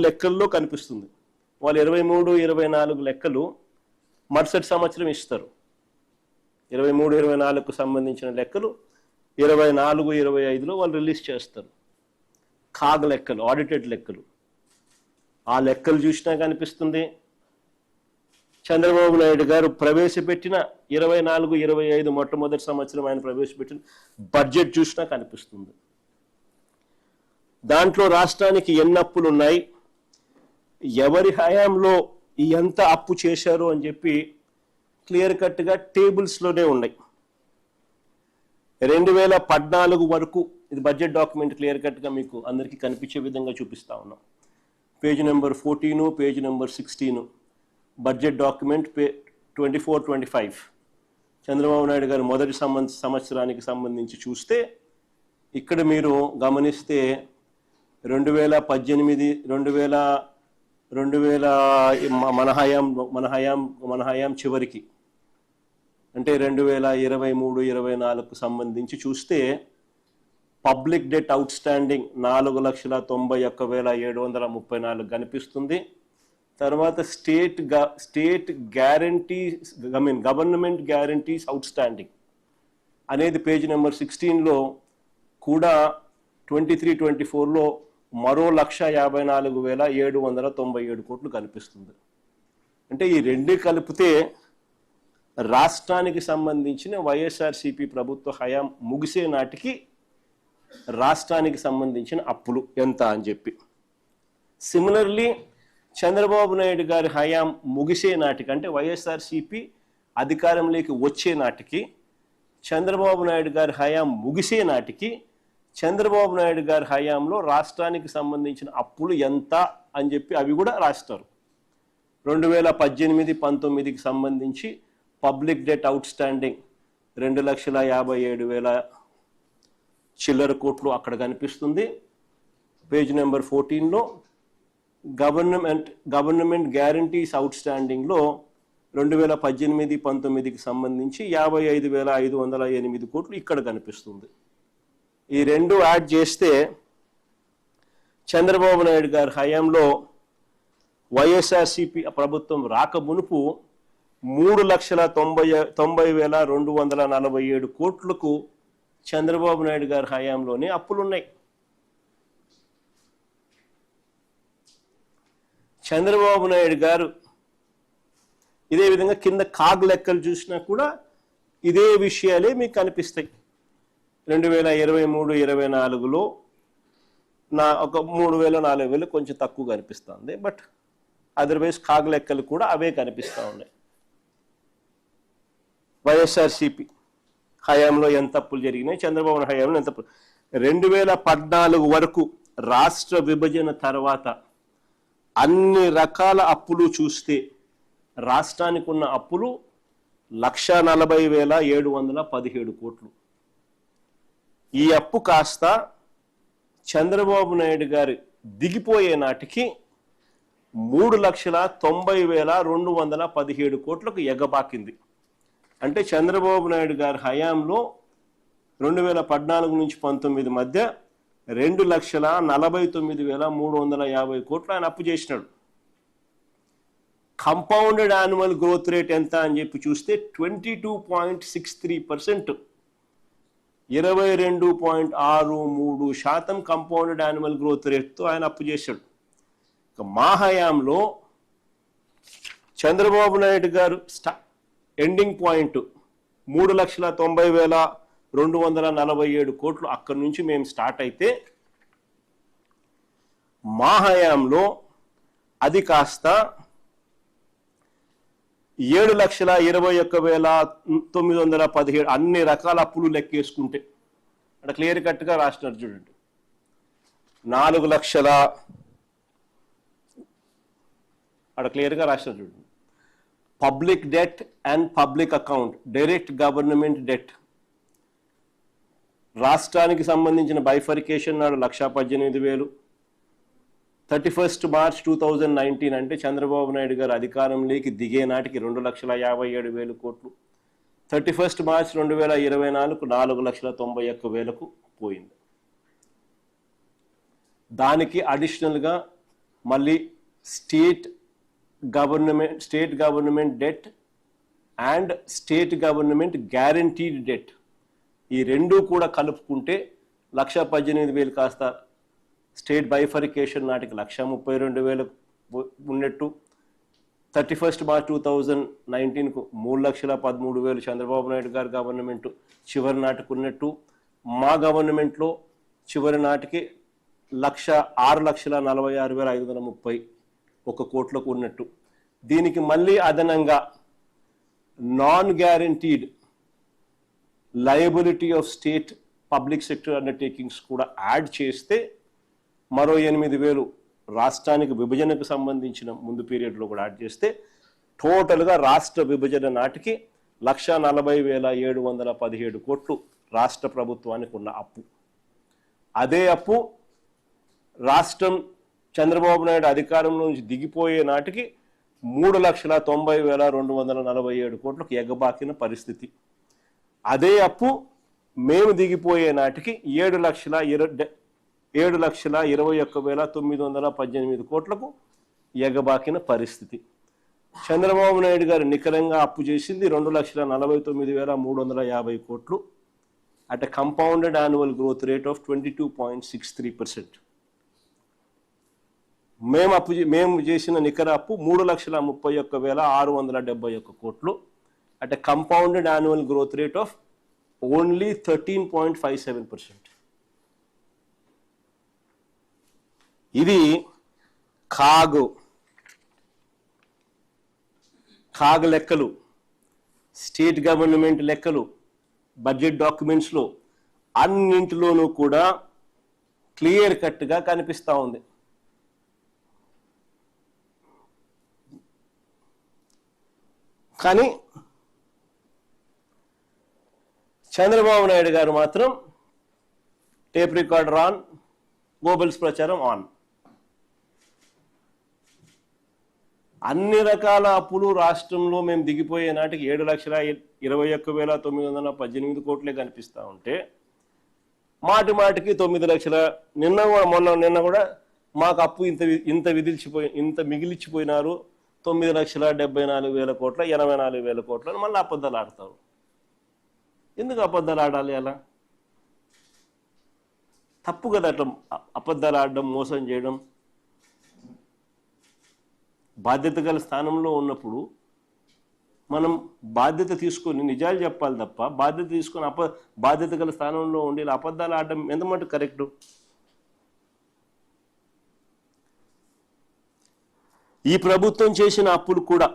లెక్కల్లో కనిపిస్తుంది. వాళ్ళు 23, 24 లెక్కలు మరుసటి సంవత్సరం ఇస్తారు. 23, 24కు సంబంధించిన లెక్కలు 24, 25లో వాళ్ళు రిలీజ్ చేస్తారు. కాగ్ లెక్కలు, ఆడిటెడ్ లెక్కలు. ఆ లెక్కలు చూసినా కనిపిస్తుంది. చంద్రబాబు నాయుడు గారు ప్రవేశపెట్టిన 24, 25 మొట్టమొదటి సంవత్సరం ఆయన ప్రవేశపెట్టిన బడ్జెట్ చూసినా కనిపిస్తుంది. దాంట్లో రాష్ట్రానికి ఎన్ని అప్పులు ఉన్నాయి, ఎవరి హయాంలో ఎంత అప్పు చేశారు అని చెప్పి క్లియర్ కట్గా టేబుల్స్లోనే ఉన్నాయి. 2014 వరకు ఇది బడ్జెట్ డాక్యుమెంట్ క్లియర్ కట్గా మీకు అందరికీ కనిపించే విధంగా చూపిస్తా ఉన్నాం. Page number 14, page number 16 budget document 24-25 Chandrababu Naidu గారు మొదటి సంవత్సరానికి సంబంధించి చూస్తే ఇక్కడ మీరు గమనిస్తే 2018 మన హయాం చివరికి అంటే 2023, 24కు సంబంధించి చూస్తే పబ్లిక్ డెట్ అవుట్ స్టాండింగ్ 4,91,734 కనిపిస్తుంది. తర్వాత గవర్నమెంట్ గ్యారంటీస్ అవుట్ స్టాండింగ్ అనేది పేజ్ నెంబర్ 16లో కూడా 23-24లో మరో 1,54,797 కోట్లు కనిపిస్తుంది. అంటే ఈ రెండు కలిపితే రాష్ట్రానికి సంబంధించిన వైఎస్ఆర్సీపీ ప్రభుత్వ హయాం ముగిసే నాటికి రాష్ట్రానికి సంబంధించిన అప్పులు ఎంత అని చెప్పి. సిమిలర్లీ చంద్రబాబు నాయుడు గారి హయాం ముగిసే నాటికి అంటే వైఎస్ఆర్సీపీ అధికారంలోకి వచ్చే నాటికి చంద్రబాబు నాయుడు గారి హయాం ముగిసే నాటికి చంద్రబాబు నాయుడు గారి హయాంలో రాష్ట్రానికి సంబంధించిన అప్పులు ఎంత అని చెప్పి అవి కూడా రాస్తారు. 2018-19కి సంబంధించి పబ్లిక్ డెట్ అవుట్ స్టాండింగ్ 2,57,000 చిల్లర కోట్లు అక్కడ కనిపిస్తుంది. పేజ్ నెంబర్ 14లో గవర్నమెంట్ గ్యారంటీస్ అవుట్ స్టాండింగ్లో 2018-19కి సంబంధించి 55,508 కోట్లు ఇక్కడ కనిపిస్తుంది. ఈ రెండు యాడ్ చేస్తే చంద్రబాబు నాయుడు గారి హయాంలో వైఎస్ఆర్సీపీ ప్రభుత్వం రాక మునుపు 3,90,247 కోట్లకు చంద్రబాబు నాయుడు గారి హయాంలోనే అప్పులున్నాయి. చంద్రబాబు నాయుడు గారు ఇదే విధంగా కింద కాగ్ లెక్కలు చూసినా కూడా ఇదే విషయాలే మీకు కనిపిస్తాయి. 2023-24లో ఒక 3,000-4,000 కొంచెం తక్కువ కనిపిస్తుంది. బట్ అదర్వైజ్ కాగ్ లెక్కలు కూడా అవే కనిపిస్తూ ఉన్నాయి. వైఎస్ఆర్సీపీ హయాంలో ఎంత అప్పులు జరిగినాయి, చంద్రబాబు హయాంలో ఎంత అప్పులు. 2014 వరకు రాష్ట్ర విభజన తర్వాత అన్ని రకాల అప్పులు చూస్తే రాష్ట్రానికి ఉన్న అప్పులు 1,40,717 కోట్లు. ఈ అప్పు కాస్త చంద్రబాబు నాయుడు గారు దిగిపోయే నాటికి 3,90,217 కోట్లకు ఎగబాకింది. అంటే చంద్రబాబు నాయుడు గారి హయాంలో 2014 నుంచి 19 మధ్య 2,49,350 కోట్లు ఆయన అప్పు చేసినాడు. కంపౌండెడ్ యాన్యువల్ గ్రోత్ రేట్ ఎంత అని చెప్పి చూస్తే 22.63%, 22.63% కంపౌండెడ్ యాన్యువల్ గ్రోత్ రేట్తో ఆయన అప్పు చేశాడు. మా హయాంలో చంద్రబాబు నాయుడు గారు ఎండింగ్ పాయింట్ 3,90,247 కోట్లు అక్కడి నుంచి మేము స్టార్ట్ అయితే మా హయాంలో అది కాస్త 7,21,917 అన్ని రకాల అప్పులు లెక్కేసుకుంటే అంటే క్లియర్ కట్గా రాసినారు చూడండి. 4 లక్షల అక్కడ క్లియర్గా రాసినారు చూడండి. Public debt and public account, direct government debt రాష్ట్రానికి సంబంధించిన బైఫర్కేషన్ నాడు 1,18,000. 31 మార్చ్ 2019 అంటే చంద్రబాబు నాయుడు గారు అధికారంలోకి దిగే నాటికి 2,57,000 కోట్లు. 31 మార్చ్ 2024 4,91,000 పోయింది. దానికి అడిషనల్గా మళ్ళీ state government debt and state government guaranteed debt, ఈ రెండూ కూడా కలుపుకుంటే 1,18,000 కాస్త స్టేట్ బైఫరికేషన్ నాటికి 1,32,000 ఉన్నట్టు, 31 మార్చ్ 2019కు 3,13,000 చంద్రబాబు నాయుడు గారి గవర్నమెంట్ చివరి నాటికి ఉన్నట్టు, మా గవర్నమెంట్లో చివరి నాటికి 6,46,531 కోట్లకు ఉన్నట్టు. దీనికి మళ్ళీ అదనంగా non guaranteed liability of state public sector undertakings కూడా యాడ్ చేస్తే మరో 8,000 రాష్ట్రానికి విభజనకు సంబంధించిన ముందు పీరియడ్లో కూడా యాడ్ చేస్తే టోటల్గా రాష్ట్ర విభజన నాటికి 1,40,717 కోట్లు రాష్ట్ర ప్రభుత్వానికి ఉన్న అప్పు. అదే అప్పు రాష్ట్రం చంద్రబాబు నాయుడు అధికారంలో నుంచి దిగిపోయే నాటికి 3,90,247 కోట్లకు ఎగబాకిన పరిస్థితి. అదే అప్పు మేము దిగిపోయే నాటికి 7,21,918 కోట్లకు ఎగబాకిన పరిస్థితి. చంద్రబాబు నాయుడు గారు నికరంగా అప్పు చేసింది 2,49,350 కోట్లు at a compounded annual growth rate of 22.63%. మేము చేసిన నికర అప్పు 3,31,671 కోట్లు at a compounded annual growth rate of only 13.57%. ఇది కాగ్ లెక్కలు, స్టేట్ గవర్నమెంట్ లెక్కలు, బడ్జెట్ డాక్యుమెంట్స్లో అన్నింటిలోనూ కూడా క్లియర్ కట్గా కనిపిస్తూ ఉంది. కానీ చంద్రబాబు నాయుడు గారు మాత్రం టేప్ రికార్డర్ ఆన్, గోబెల్స్ ప్రచారం ఆన్. అన్ని రకాల అప్పులు రాష్ట్రంలో మేము దిగిపోయే నాటికి 7,21,918 కోట్లే కనిపిస్తూ ఉంటే మాటికి 9 లక్షల, నిన్న కూడా మాకు అప్పు ఇంత మిగిలిచిపోయినారు, 9,74,000 కోట్ల, 84,000 కోట్లని మళ్ళీ అబద్ధాలు ఆడతారు. ఎందుకు అబద్ధాలు ఆడాలి? అలా తప్పు కదా. అట్లా అబద్ధాలు ఆడడం, మోసం చేయడం. బాధ్యత గల స్థానంలో ఉన్నప్పుడు మనం బాధ్యత తీసుకొని నిజాలు చెప్పాలి తప్ప, బాధ్యత తీసుకొని బాధ్యత గల స్థానంలో ఉండి ఇలా అబద్ధాలు ఆడడం ఎంతమంది కరెక్టు? ఈ ప్రభుత్వం చేసిన అప్పులు కూడా